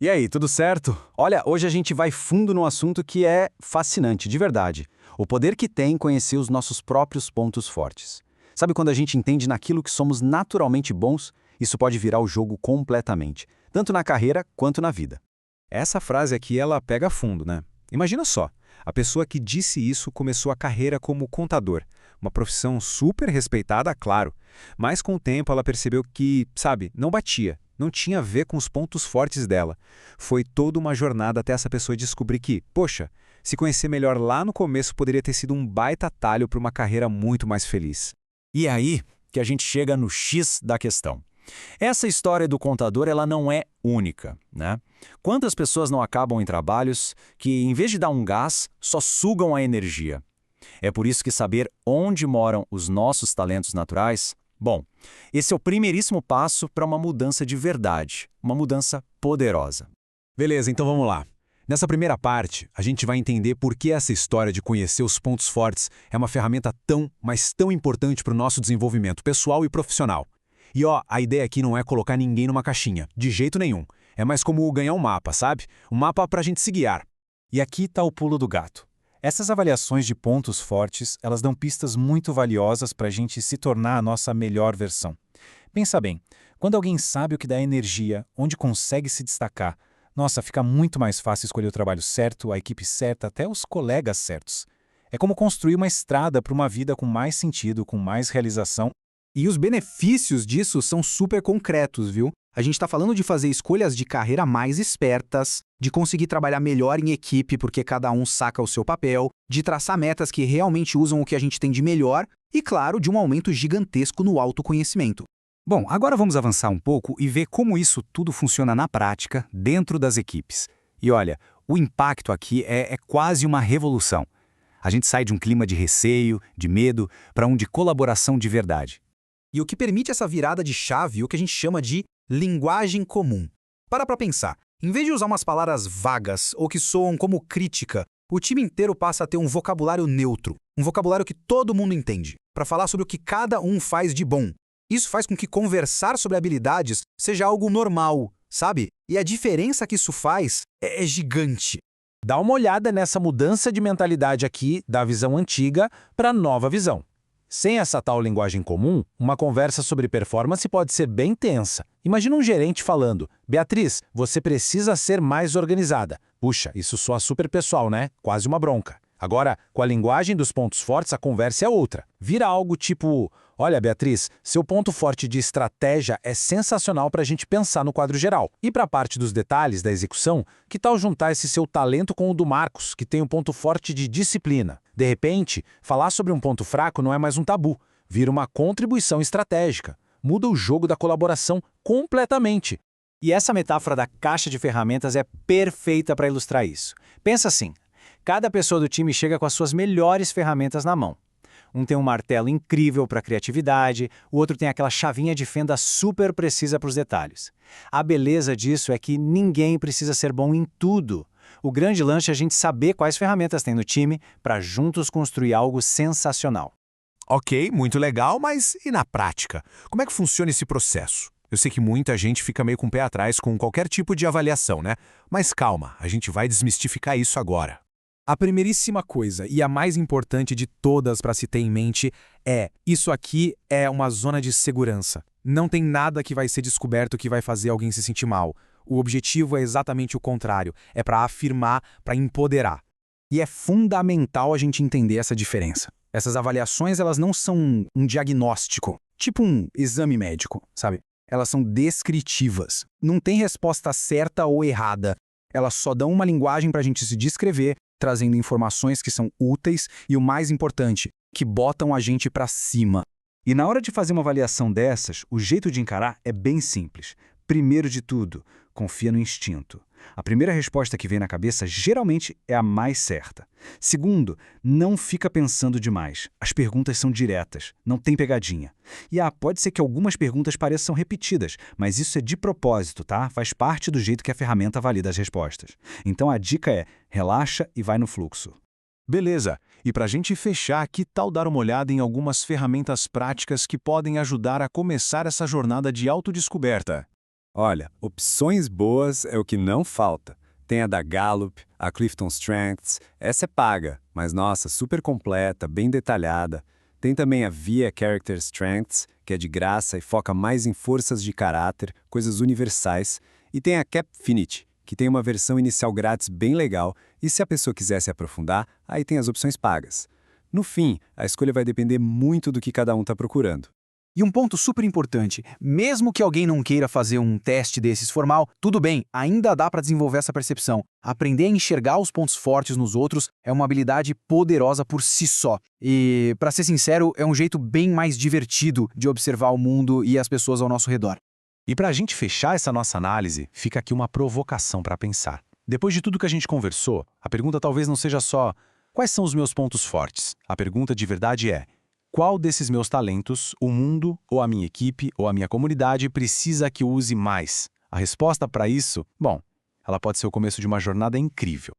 E aí, tudo certo? Olha, hoje a gente vai fundo num assunto que é fascinante, de verdade. O poder que tem conhecer os nossos próprios pontos fortes. Sabe quando a gente entende naquilo que somos naturalmente bons, isso pode virar o jogo completamente, tanto na carreira quanto na vida. Essa frase aqui, ela pega fundo, né? Imagina só, a pessoa que disse isso começou a carreira como contador, uma profissão super respeitada, claro, mas com o tempo ela percebeu que, sabe, não batia, não tinha a ver com os pontos fortes dela. Foi toda uma jornada até essa pessoa descobrir que, poxa, se conhecer melhor lá no começo poderia ter sido um baita atalho para uma carreira muito mais feliz. E é aí que a gente chega no X da questão. Essa história do contador, ela não é única, né? Quantas pessoas não acabam em trabalhos que, em vez de dar um gás, só sugam a energia? É por isso que saber onde moram os nossos talentos naturais, bom, esse é o primeiríssimo passo para uma mudança de verdade, uma mudança poderosa. Beleza, então vamos lá. Nessa primeira parte, a gente vai entender por que essa história de conhecer os pontos fortes é uma ferramenta tão, mas tão importante para o nosso desenvolvimento pessoal e profissional. E ó, a ideia aqui não é colocar ninguém numa caixinha, de jeito nenhum. É mais como ganhar um mapa, sabe? Um mapa para a gente se guiar. E aqui está o pulo do gato. Essas avaliações de pontos fortes, elas dão pistas muito valiosas para a gente se tornar a nossa melhor versão. Pensa bem, quando alguém sabe o que dá energia, onde consegue se destacar, nossa, fica muito mais fácil escolher o trabalho certo, a equipe certa, até os colegas certos. É como construir uma estrada para uma vida com mais sentido, com mais realização. E os benefícios disso são super concretos, viu? A gente está falando de fazer escolhas de carreira mais espertas, de conseguir trabalhar melhor em equipe porque cada um saca o seu papel, de traçar metas que realmente usam o que a gente tem de melhor e, claro, de um aumento gigantesco no autoconhecimento. Bom, agora vamos avançar um pouco e ver como isso tudo funciona na prática, dentro das equipes. E olha, o impacto aqui é quase uma revolução. A gente sai de um clima de receio, de medo, para um de colaboração de verdade. E o que permite essa virada de chave, o que a gente chama de linguagem comum. Para pensar. Em vez de usar umas palavras vagas ou que soam como crítica, o time inteiro passa a ter um vocabulário neutro, um vocabulário que todo mundo entende, para falar sobre o que cada um faz de bom. Isso faz com que conversar sobre habilidades seja algo normal, sabe? E a diferença que isso faz é gigante. Dá uma olhada nessa mudança de mentalidade aqui da visão antiga para a nova visão. Sem essa tal linguagem comum, uma conversa sobre performance pode ser bem tensa. Imagina um gerente falando: Beatriz, você precisa ser mais organizada. Puxa, isso soa super pessoal, né? Quase uma bronca. Agora, com a linguagem dos pontos fortes, a conversa é outra. Vira algo tipo: olha, Beatriz, seu ponto forte de estratégia é sensacional para a gente pensar no quadro geral. E para a parte dos detalhes da execução, que tal juntar esse seu talento com o do Marcos, que tem um ponto forte de disciplina? De repente, falar sobre um ponto fraco não é mais um tabu, vira uma contribuição estratégica. Muda o jogo da colaboração completamente. E essa metáfora da caixa de ferramentas é perfeita para ilustrar isso. Pensa assim, cada pessoa do time chega com as suas melhores ferramentas na mão. Um tem um martelo incrível para a criatividade, o outro tem aquela chavinha de fenda super precisa para os detalhes. A beleza disso é que ninguém precisa ser bom em tudo. O grande lance é a gente saber quais ferramentas tem no time para juntos construir algo sensacional. Ok, muito legal, mas e na prática? Como é que funciona esse processo? Eu sei que muita gente fica meio com o pé atrás com qualquer tipo de avaliação, né? Mas calma, a gente vai desmistificar isso agora. A primeiríssima coisa, e a mais importante de todas para se ter em mente, isso aqui é uma zona de segurança. Não tem nada que vai ser descoberto que vai fazer alguém se sentir mal. O objetivo é exatamente o contrário, é para afirmar, para empoderar. E é fundamental a gente entender essa diferença. Essas avaliações, elas não são um diagnóstico, tipo um exame médico, sabe? Elas são descritivas. Não tem resposta certa ou errada. Elas só dão uma linguagem para a gente se descrever, trazendo informações que são úteis e, o mais importante, que botam a gente para cima. E na hora de fazer uma avaliação dessas, o jeito de encarar é bem simples. Primeiro de tudo, confia no instinto. A primeira resposta que vem na cabeça geralmente é a mais certa. Segundo, não fica pensando demais. As perguntas são diretas, não tem pegadinha. E pode ser que algumas perguntas pareçam repetidas, mas isso é de propósito, tá? Faz parte do jeito que a ferramenta valida as respostas. Então a dica é: relaxa e vai no fluxo. Beleza, e para a gente fechar, que tal dar uma olhada em algumas ferramentas práticas que podem ajudar a começar essa jornada de autodescoberta? Olha, opções boas é o que não falta. Tem a da Gallup, a Clifton Strengths, essa é paga, mas nossa, super completa, bem detalhada. Tem também a VIA Character Strengths, que é de graça e foca mais em forças de caráter, coisas universais. E tem a Capfinity, que tem uma versão inicial grátis bem legal, e se a pessoa quiser se aprofundar, aí tem as opções pagas. No fim, a escolha vai depender muito do que cada um está procurando. E um ponto super importante, mesmo que alguém não queira fazer um teste desses formal, tudo bem, ainda dá para desenvolver essa percepção. Aprender a enxergar os pontos fortes nos outros é uma habilidade poderosa por si só. E, para ser sincero, é um jeito bem mais divertido de observar o mundo e as pessoas ao nosso redor. E para a gente fechar essa nossa análise, fica aqui uma provocação para pensar. Depois de tudo que a gente conversou, a pergunta talvez não seja só quais são os meus pontos fortes? A pergunta de verdade é: qual desses meus talentos o mundo, ou a minha equipe, ou a minha comunidade precisa que eu use mais? A resposta para isso, bom, ela pode ser o começo de uma jornada incrível.